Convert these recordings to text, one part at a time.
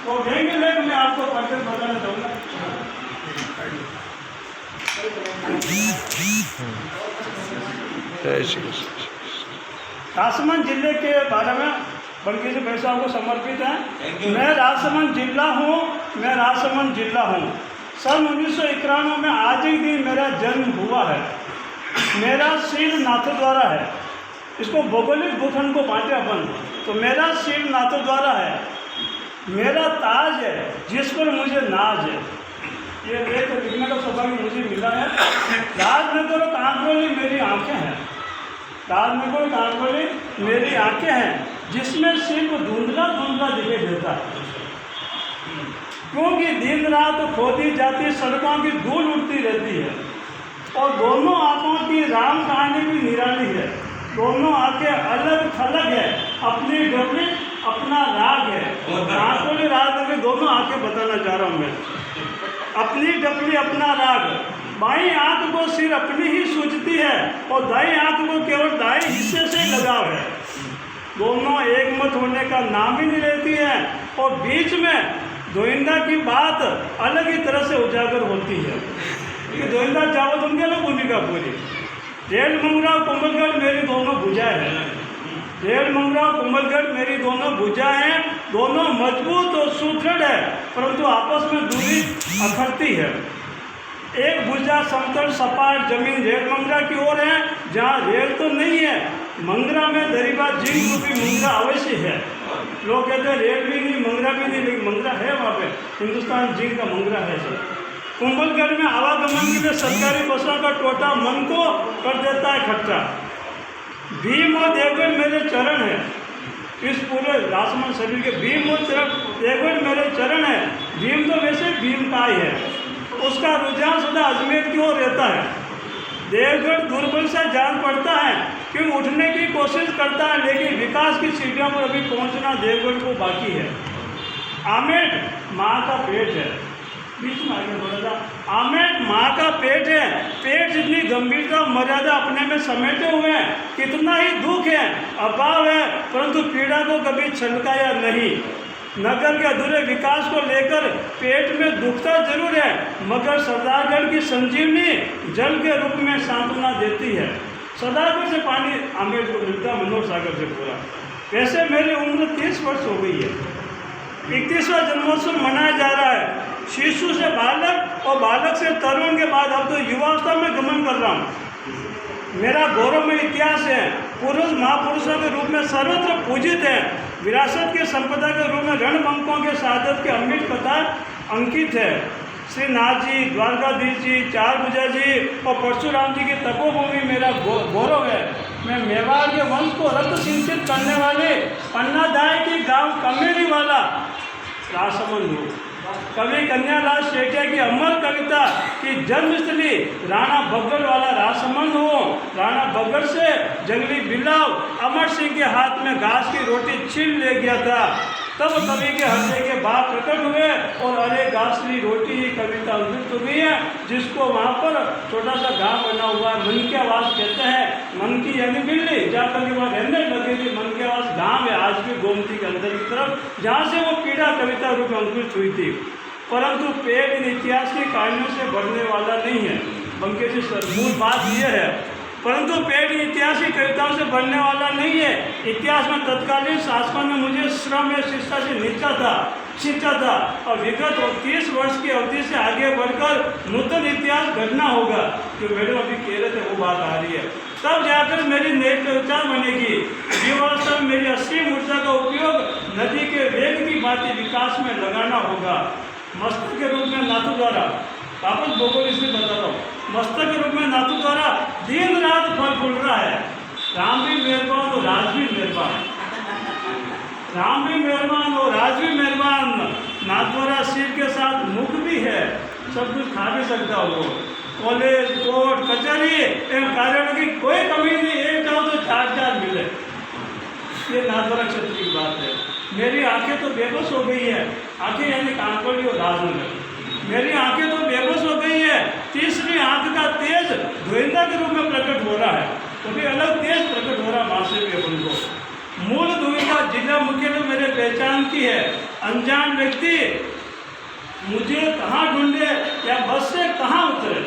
वो देंगे लेकिन मैं आपको परफेक्ट बताना चाहूँगा। राजसमंद जिले के बारे में बल्कि भाई साहब को समर्पित है। मैं राजसमंद जिला हूँ। सन 1991 में आज ही दिन मेरा जन्म हुआ है। मेरा सिर नाथों द्वारा है। इसको भौगोलिक भूखंड को बांटे अपन, तो मेरा सिर नाथों द्वारा है। मेरा ताज है जिस पर मुझे नाज है। ये देख लिखने का सौभाग्य मुझे मिला है। राज में करो कांकरोली मेरी आंखें हैं। राज में करो कांकरोली मेरी आंखें हैं, जिसमें सिर्फ धुंधला धुंधला दिखाई देता है। क्योंकि दिन रात खोदी जाती सड़कों की धूल उड़ती रहती है, और दोनों आंखों की राम कहानी भी निराली है। दोनों आंखें अलग थलग है, अपनी डबली अपना राग है। कांकरोली राज में दोनों आंखें बताना चाह रहा हूँ मैं। अपनी डबली अपना राग, बाईं आंख को सिर अपनी ही सूझती है, और दाईं आंख को केवल दाईं हिस्से से लगाव है। दोनों एक मत होने का नाम ही नहीं लेती है, और बीच में दोइंदा की बात अलग ही तरह से उजागर होती है। कि दोइंदा चाहो तो उनके लोग भूमिका पूरी। रेल मंगरा कुंभलगढ़ मेरी दोनों भुजाएं हैं। रेल मंगरा कुंभलगढ़ मेरी दोनों भुजाएं हैं। दोनों मजबूत और सुदृढ़ है, परंतु आपस में दूरी अखरती है। एक भुजा समतल सपाट जमीन रेल मंगरा की ओर है, जहाँ रेल तो नहीं है। मंगरा में दरीबा जिंक रूपी मंगरा अवश्य है। लोग कहते हैं रेल भी नहीं मंगरा भी नहीं, लेकिन मंगरा है वहाँ पे। हिंदुस्तान जिंक का मंगरा है सर। कुंभलगढ़ में आवागमन के लिए सरकारी बसों का टोटा मन को कर देता है खट्टा। भीम और देवगढ़ मेरे चरण है। इस पूरे राजसमंद शरीर के भीम और देवगढ़ मेरे चरण है। भीम तो वैसे भीम का ही है, उसका रुझान सदा अजमेर की ओर रहता है। देवगढ़ दुर्बल से जान पड़ता है, क्यों उठने की कोशिश करता है, लेकिन विकास की सीढ़ियों पर अभी पहुंचना देवगढ़ को बाकी है। आमेर माँ का पेट है। बीच में आगे बोला था, आमेर माँ का पेट है। पेट जितनी गंभीरता मर्यादा अपने में समेटे हुए हैं, कितना ही दुख है, अभाव है, परंतु पीड़ा को कभी छलकाया नहीं। नगर के अधूरे विकास को लेकर पेट में दुखता जरूर है, मगर सरदारगढ़ की संजीवनी जल के रूप में सांत्वना देती है। सरदारगढ़ से पानी आमेर को मिलता है, मनोहर सागर से पूरा। वैसे मेरी उम्र 30 वर्ष हो गई है। 31वां जन्मोत्सव मनाया जा रहा है। शिशु से बालक और बालक से तरुण के बाद अब तो युवावस्था में गमन कर रहा हूँ। मेरा गौरवमय इतिहास है। पुरुष महापुरुषों के रूप में सर्वत्र पूजित है। विरासत की संपदा के रूप में रणबंकों के शहादत की अमृत कथा अंकित है। श्री नाथ जी, द्वारकाधीश जी, चार भुजा जी और परशुराम जी की तपोभूमि मेरा गौरव है। मैं मेवाड़ के वंश को रक्त सिंचित करने वाले अन्नादाय की गांव कमेरी वाला राजसमंद हूँ। कवि कन्यालाल शेटिया की अमर कविता की जन्मस्थली राणा बग्गल वाला राजसमंद हो। राणा बग्गल से जंगली बिलाव अमर सिंह के हाथ में घास की रोटी छीन ले गया था। तब कवि के हृदय के भाव प्रकट हुए, और अरे घासली रोटी ही कविता अंकित हुई है, जिसको वहाँ पर छोटा सा गांव बना हुआ है, मन की आवाज़ कहते हैं। मन की यानी बिल्ली जाकर के वहाँ रहने लगी थी। मन की आवाज़ गाँव है आज भी गोमती के अंदर की तरफ, जहाँ से वो पीड़ा कविता रूप में अंकुरित हुई थी। परंतु पेड़ इन इतिहास की कहानियों से बढ़ने वाला नहीं है। बंके जी सर, मूल बात यह है, परंतु पेड़ इतिहास की कविताओं से बढ़ने वाला नहीं है। इतिहास में तत्कालीन शासकों ने मुझे श्रम या शिक्षा से सींचा था, और विगत 30 वर्ष की अवधि से आगे बढ़कर नूतन इतिहास घटना होगा। जो मैडम अभी कह रहे थे वो बात आ रही है। तब जाकर मेरी नई कविता बनेगी। युवावस्था में मेरी असीम ऊर्जा का उपयोग नदी के वेग की भांति विकास में लगाना होगा। मस्तक के रूप में नाथों द्वारा, वापस भूगोल इसलिए बता रहा हूँ, मस्तक के रूप में नाथों द्वारा दिन रात फल फूल रहा है। राम भी मेहरबान और राज भी मेहरबान। राम भी मेहरबान और राज भी मेहरबान। नाथ द्वारा सिर के साथ मुख भी है, सब कुछ खा भी सकता हो। कॉलेज, कोर्ट, कचहरी एवं कार्यालय की कोई कमी नहीं। एक जाओ तो 4 मिले। ये नाथ द्वारा क्षेत्र की बात है। मेरी आंखें तो बेबस हो गई है। आंखें यानी कांकोली और राजनगर। मेरी आंखें तो बेबस हो गई है। तीसरी आंख का तेज धुएंदा के रूप में प्रकट हो रहा है। तो भी अलग तेज प्रकट हो रहा है माँ से भी अपन को। मूल दुविधा जिला मुख्यालय मेरे पहचान की की है। अनजान व्यक्ति मुझे कहाँ ढूंढे या बस से कहाँ उतरे।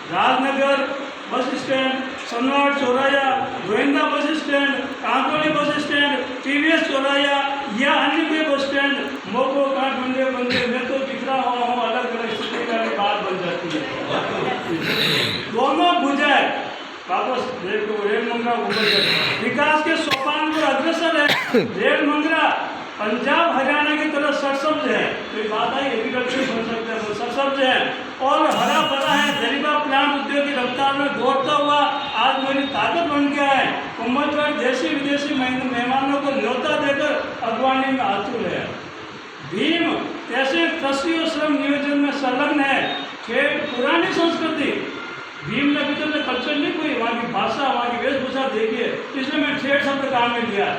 Rajnagar bus stand, Sanwad चौराया, Govinda bus stand, कांकोली bus stand, TVS चौराया या अन्य कोई बस स्टैंड, मोको कहाँ ढूंढे बंदे, मैं तो बिखरा हुआ हूँ। अलग अलग स्थिति का बात बन जाती है। दोनों बुझाए वापस देखो रेल मंगरा विकास के सोपान पर अग्रसर है। रेल मंगरा पंजाब हरियाणा की तरफ सरसब्ज है। कोई बात है एग्रीकल्चर बन सकता है तो सरसब्ज है और हरा भरा है। जरीबा प्लांट उद्योग की रफ्तार में दौड़ता हुआ आज मेरी ताकत बन गया है। कुंभलगढ़ देशी विदेशी मेहमानों को न्योता देकर अगवानी में आतुर है। भीम कैसे कृषि और श्रम नियोजन में संलग्न है। ठेठ पुरानी संस्कृति, भीम ने भी तो कल्चर नहीं कोई, वहाँ की भाषा वहाँ की वेशभूषा देखिए, इसलिए मैं ठेठ शब्द काम में लिया।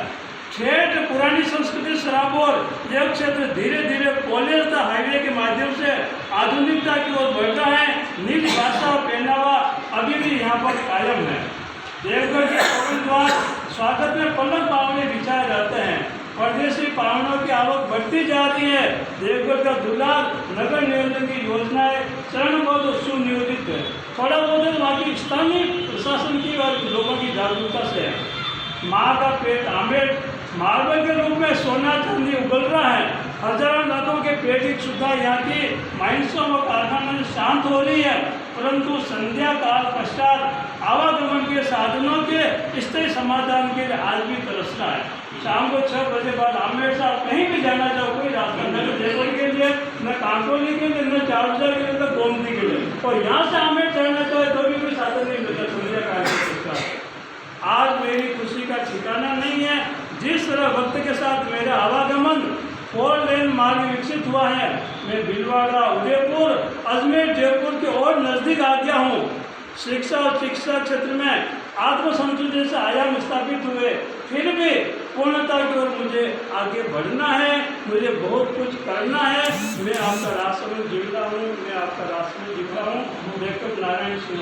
ठेठ पुरानी संस्कृति सराबोर यह क्षेत्र धीरे धीरे कॉलेज तथा हाईवे के माध्यम से आधुनिकता की ओर बढ़ रहा है। निज भाषा और पहनावा अभी भी यहाँ पर कायम है। देवगढ़ के प्रवेश द्वार स्वागत में पलक पावने बिछाए जाते हैं। परदेशी पावनों की आवक बढ़ती जा रही है। देवगढ़ का दुलार नगर नियोजन की योजनाएं चरणबद्ध और सुनियोजित है। थोड़ा बहुत वहाँ की स्थानीय प्रशासन की और लोगों की जागरूकता से है। माँ का पेट आमेर मार्बल के रूप में सोना चांदी उगल रहा है। हजारों लाखों के पेट की क्षुधा यहाँ की माइंसों व कारखानों में शांत हो रही है, परंतु संध्या काल पश्चात आवागमन के साधनों के स्थायी समाधान के लिए आज भी तरसना है। शाम को 6 बजे बाद आमेर साहब कहीं भी जाना चाहो, कोई रास्ता न जयपुर के लिए, न कांकोली के लिए, न चावजा के लिए, न गोमती के लिए, और यहाँ से आमेर चढ़ना चाहे तो भी कोई साधन नहीं मिलता संध्या काल के। आज मेरी खुशी का ठिकाना नहीं है। जिस तरह वक्त के साथ मेरा आवागमन 4 लेन मार्ग विकसित हुआ है, मैं भीलवाड़ा, उदयपुर, अजमेर, जयपुर के और नज़दीक आ गया हूँ। शिक्षा और शिक्षा क्षेत्र में आत्मसंतुष्टि से आयाम स्थापित हुए, फिर भी पूर्णता की ओर मुझे आगे बढ़ना है। मुझे बहुत कुछ करना है। मैं आपका राष्ट्र में जीविता हूँ, मैं आपका राष्ट्र में जीविता हूँ। देखकर नारायण सिंह